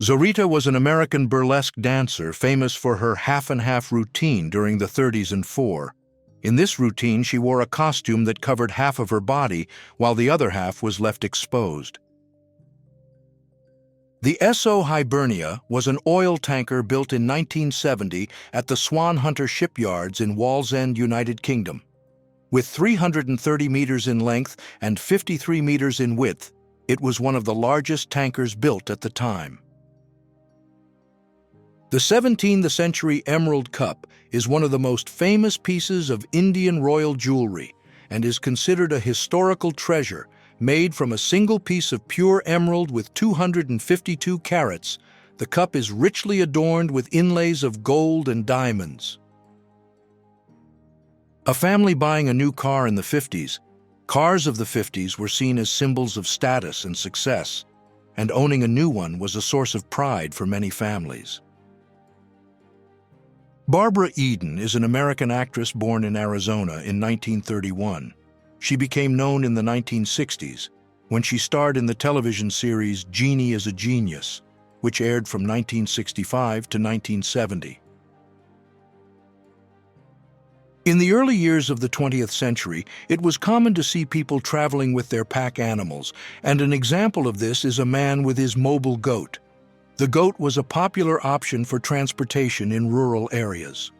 Zorita was an American burlesque dancer famous for her half-and-half routine during the 30s and 40s. In this routine, she wore a costume that covered half of her body, while the other half was left exposed. The S.O. Hibernia was an oil tanker built in 1970 at the Swan Hunter shipyards in Wallsend, United Kingdom. With 330 meters in length and 53 meters in width, it was one of the largest tankers built at the time. The 17th century Emerald Cup is one of the most famous pieces of Indian royal jewelry and is considered a historical treasure made from a single piece of pure emerald with 252 carats. The cup is richly adorned with inlays of gold and diamonds. A family buying a new car in the 50s. Cars of the 50s were seen as symbols of status and success, and owning a new one was a source of pride for many families. Barbara Eden is an American actress born in Arizona in 1931. She became known in the 1960s when she starred in the television series Jeannie is a Genius, which aired from 1965 to 1970. In the early years of the 20th century, it was common to see people traveling with their pack animals, and an example of this is a man with his mobile goat. The goat was a popular option for transportation in rural areas.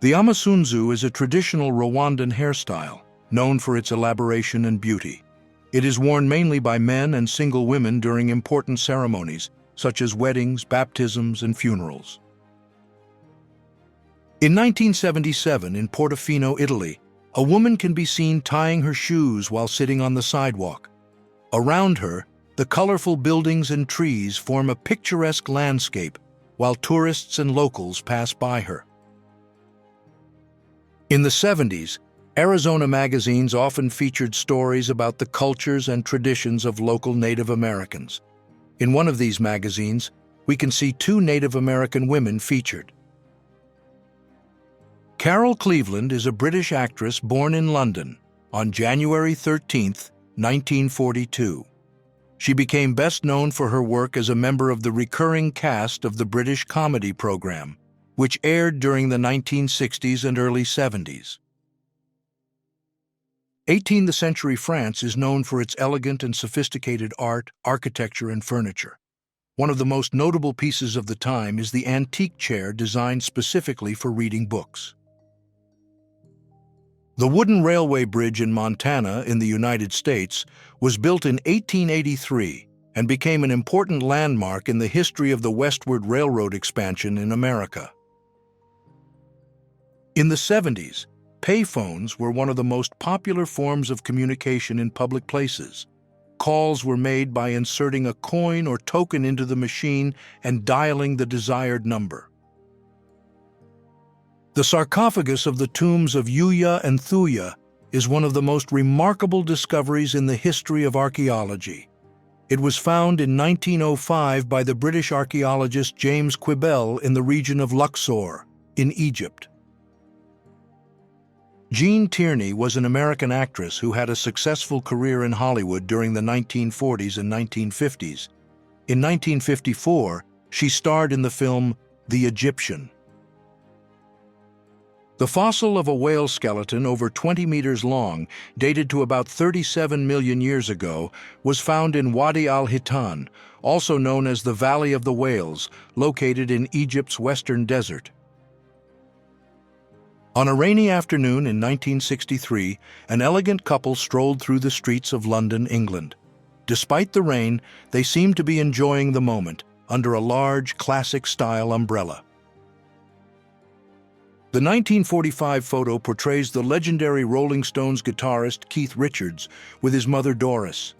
The Amasunzu is a traditional Rwandan hairstyle, known for its elaboration and beauty. It is worn mainly by men and single women during important ceremonies, such as weddings, baptisms, and funerals. In 1977, in Portofino, Italy, a woman can be seen tying her shoes while sitting on the sidewalk. Around her, the colorful buildings and trees form a picturesque landscape, while tourists and locals pass by her. In the 70s, Arizona magazines often featured stories about the cultures and traditions of local Native Americans. In one of these magazines, we can see two Native American women featured. Carol Cleveland is a British actress born in London on January 13, 1942. She became best known for her work as a member of the recurring cast of the British comedy program, which aired during the 1960s and early 70s. 18th century France is known for its elegant and sophisticated art, architecture, and furniture. One of the most notable pieces of the time is the antique chair designed specifically for reading books. The wooden railway bridge in Montana, in the United States, was built in 1883 and became an important landmark in the history of the westward railroad expansion in America. In the 70s, payphones were one of the most popular forms of communication in public places. Calls were made by inserting a coin or token into the machine and dialing the desired number. The sarcophagus of the tombs of Yuya and Thuya is one of the most remarkable discoveries in the history of archaeology. It was found in 1905 by the British archaeologist James Quibell in the region of Luxor, in Egypt. Jean Tierney was an American actress who had a successful career in Hollywood during the 1940s and 1950s. In 1954, she starred in the film The Egyptian. The fossil of a whale skeleton over 20 meters long, dated to about 37 million years ago, was found in Wadi al-Hitan, also known as the Valley of the Whales, located in Egypt's western desert. On a rainy afternoon in 1963, an elegant couple strolled through the streets of London, England. Despite the rain, they seemed to be enjoying the moment under a large, classic-style umbrella. The 1945 photo portrays the legendary Rolling Stones guitarist Keith Richards with his mother Doris.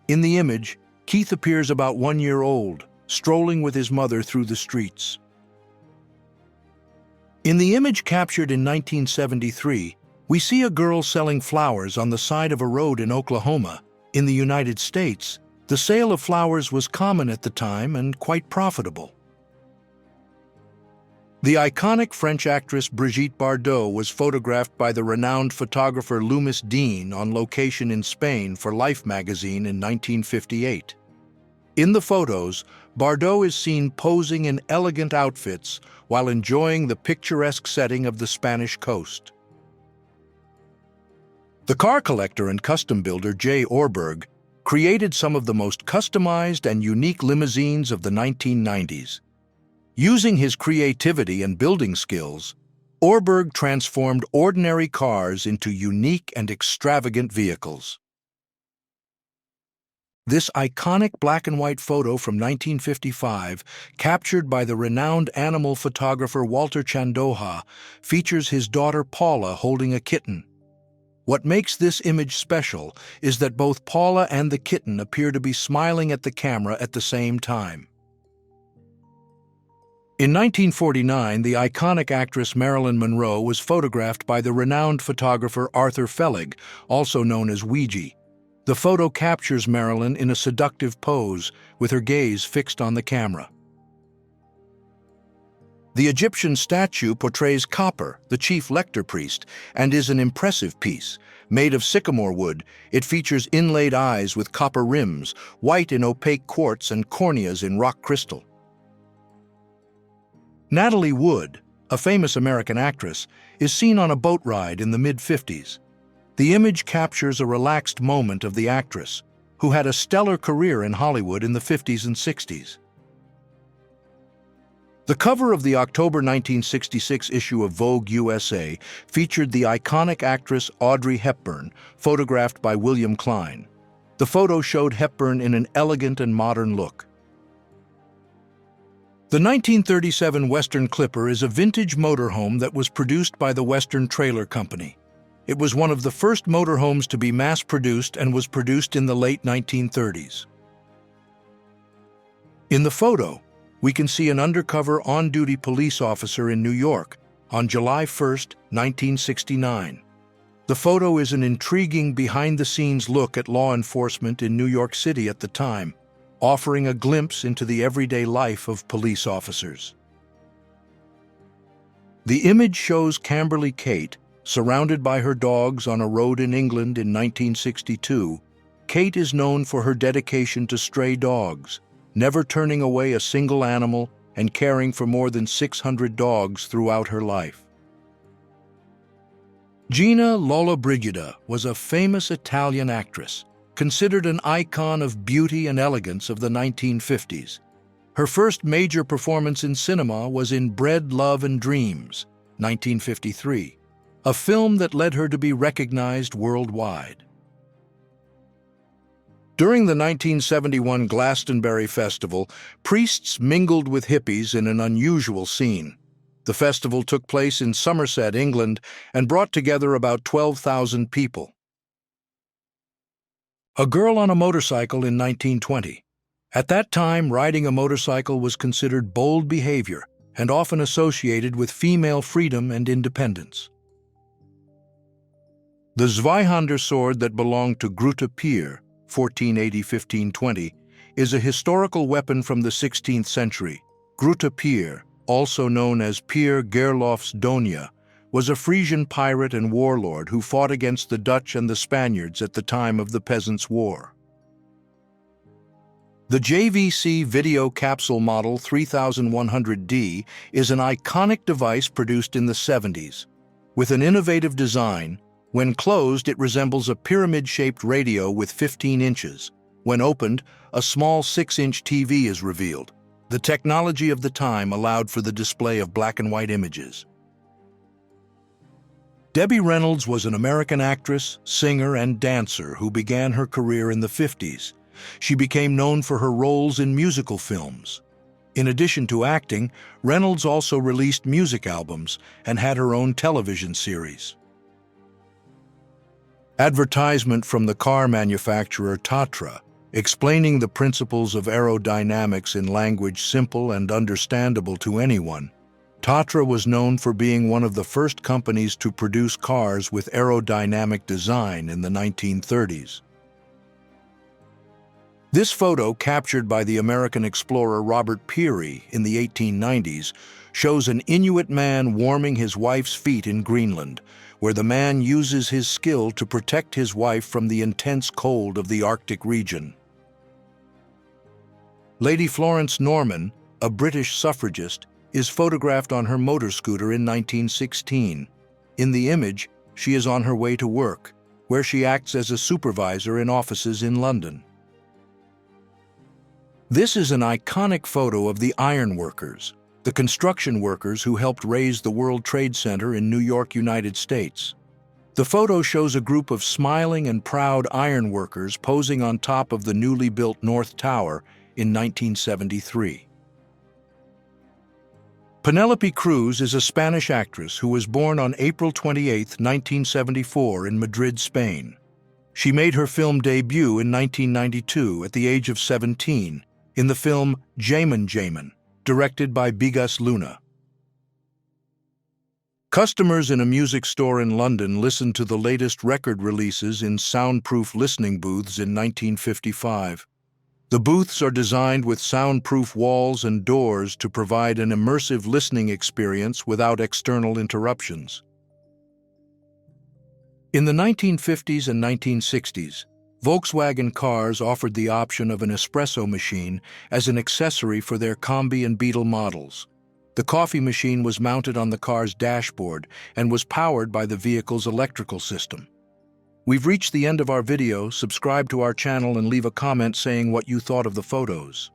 In the image, Keith appears about 1 year old, strolling with his mother through the streets. In the image captured in 1973, we see a girl selling flowers on the side of a road in Oklahoma. In the United States, the sale of flowers was common at the time and quite profitable. The iconic French actress Brigitte Bardot was photographed by the renowned photographer Loomis Dean on location in Spain for Life magazine in 1958. In the photos, Bardot is seen posing in elegant outfits while enjoying the picturesque setting of the Spanish coast. The car collector and custom builder J. Orberg created some of the most customized and unique limousines of the 1990s. Using his creativity and building skills, Orberg transformed ordinary cars into unique and extravagant vehicles. This iconic black-and-white photo from 1955, captured by the renowned animal photographer Walter Chandoha, features his daughter Paula holding a kitten. What makes this image special is that both Paula and the kitten appear to be smiling at the camera at the same time. In 1949, the iconic actress Marilyn Monroe was photographed by the renowned photographer Arthur Fellig, also known as Ouija. The photo captures Marilyn in a seductive pose, with her gaze fixed on the camera. The Egyptian statue portrays Copper, the chief lector priest, and is an impressive piece. Made of sycamore wood, it features inlaid eyes with copper rims, white in opaque quartz, and corneas in rock crystal. Natalie Wood, a famous American actress, is seen on a boat ride in the mid-50s. The image captures a relaxed moment of the actress, who had a stellar career in Hollywood in the 50s and 60s. The cover of the October 1966 issue of Vogue USA featured the iconic actress Audrey Hepburn, photographed by William Klein. The photo showed Hepburn in an elegant and modern look. The 1937 Western Clipper is a vintage motorhome that was produced by the Western Trailer Company. It was one of the first motorhomes to be mass-produced and was produced in the late 1930s. In the photo, we can see an undercover on-duty police officer in New York on July 1, 1969. The photo is an intriguing behind-the-scenes look at law enforcement in New York City at the time, offering a glimpse into the everyday life of police officers. The image shows Camberly Kate, surrounded by her dogs on a road in England in 1962. Kate is known for her dedication to stray dogs, never turning away a single animal and caring for more than 600 dogs throughout her life. Gina Lollobrigida was a famous Italian actress, considered an icon of beauty and elegance of the 1950s. Her first major performance in cinema was in Bread, Love, and Dreams, 1953, a film that led her to be recognized worldwide. During the 1971 Glastonbury Festival, priests mingled with hippies in an unusual scene. The festival took place in Somerset, England, and brought together about 12,000 people. A girl on a motorcycle in 1920. At that time, riding a motorcycle was considered bold behavior and often associated with female freedom and independence. The Zweihander sword that belonged to Groote Pier, 1480–1520, is a historical weapon from the 16th century. Groote Pier, also known as Pier Gerlofs Donia, was a Frisian pirate and warlord who fought against the Dutch and the Spaniards at the time of the Peasants' War. The JVC Video Capsule Model 3100D is an iconic device produced in the 70s. With an innovative design, when closed, it resembles a pyramid-shaped radio with 15 inches. When opened, a small 6-inch TV is revealed. The technology of the time allowed for the display of black and white images. Debbie Reynolds was an American actress, singer, and dancer who began her career in the 50s. She became known for her roles in musical films. In addition to acting, Reynolds also released music albums and had her own television series. Advertisement from the car manufacturer Tatra, explaining the principles of aerodynamics in language simple and understandable to anyone. Tatra was known for being one of the first companies to produce cars with aerodynamic design in the 1930s. This photo, captured by the American explorer Robert Peary in the 1890s, shows an Inuit man warming his wife's feet in Greenland, where the man uses his skill to protect his wife from the intense cold of the Arctic region. Lady Florence Norman, a British suffragist, is photographed on her motor scooter in 1916. In the image, she is on her way to work, where she acts as a supervisor in offices in London. This is an iconic photo of the iron workers, the construction workers who helped raise the World Trade Center in New York, United States. The photo shows a group of smiling and proud iron workers posing on top of the newly built North Tower in 1973. Penélope Cruz is a Spanish actress who was born on April 28, 1974 in Madrid, Spain. She made her film debut in 1992 at the age of 17 in the film Jaman, directed by Bigas Luna. Customers in a music store in London listened to the latest record releases in soundproof listening booths in 1955. The booths are designed with soundproof walls and doors to provide an immersive listening experience without external interruptions. In the 1950s and 1960s, Volkswagen cars offered the option of an espresso machine as an accessory for their Combi and Beetle models. The coffee machine was mounted on the car's dashboard and was powered by the vehicle's electrical system. We've reached the end of our video. Subscribe to our channel and leave a comment saying what you thought of the photos.